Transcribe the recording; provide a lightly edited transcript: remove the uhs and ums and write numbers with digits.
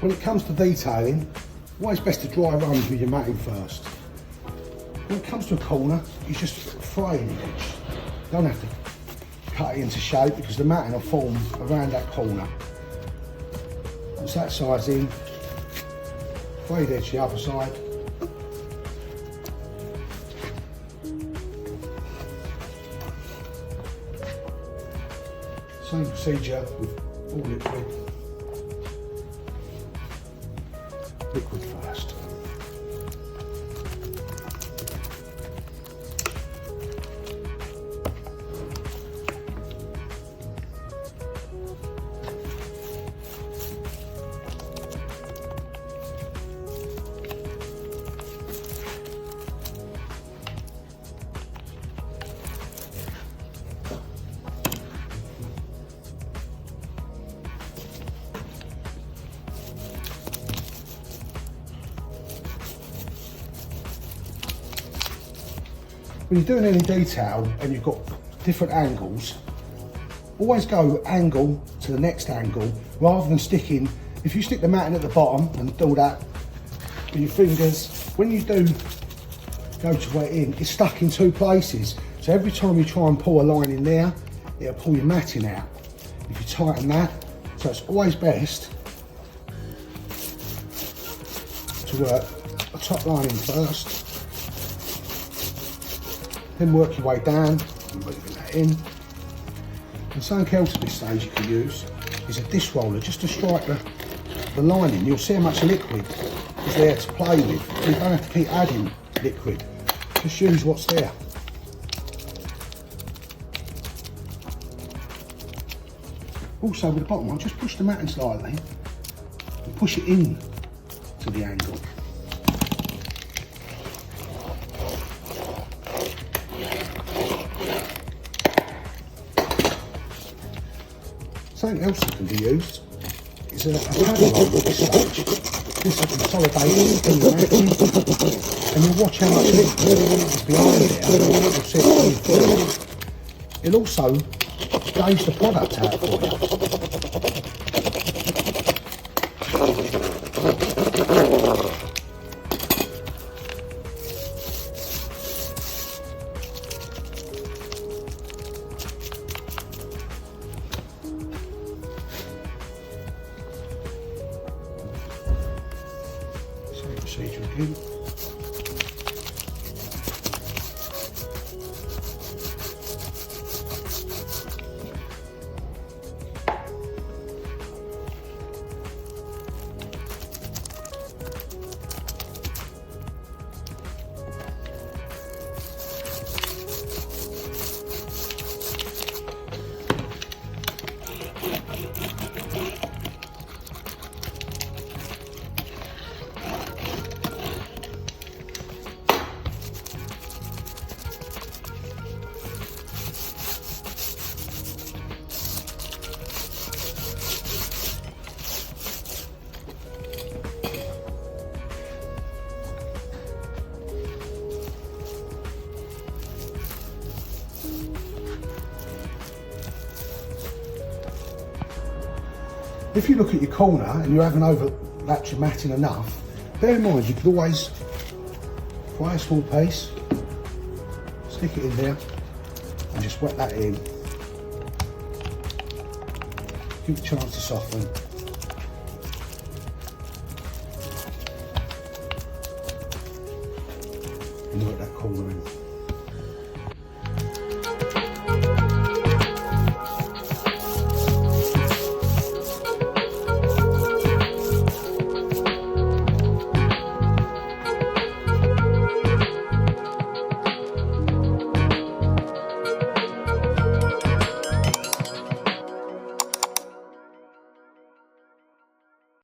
when it comes to detailing, always best to dry runs with your matting first. When it comes to a corner, you just frame the edge. You don't have to cut it into shape because the matting will form around that corner. Once that side's in, frayed edge the other side. Same procedure with all liquid. Liquid first. When you're doing any detail and you've got different angles, always go angle to the next angle rather than sticking. If you stick the matting at the bottom and do that with your fingers, when you do go to wet in, it's stuck in two places. So every time you try and pull a line in there, it'll pull your matting out. If you tighten that, so it's always best to work a top line in first, then work your way down and bring that in. And something else at this stage you can use is a disc roller just to strike the lining. You'll see how much liquid is there to play with. You don't have to keep adding liquid, just use what's there. Also with the bottom one, just push the matting slightly and push it in to the angle. Something else that can be used is a paddle roll at this stage. This will consolidate in the matting, and you'll watch how much liquid is behind there. You'll see it coming through. It'll also gauge the product out for you. Procedure again. If you look at your corner and you haven't overlapped your matting enough, bear in mind you could always fry a small piece, stick it in there and just wet that in. Give it a chance to soften. And work that corner in.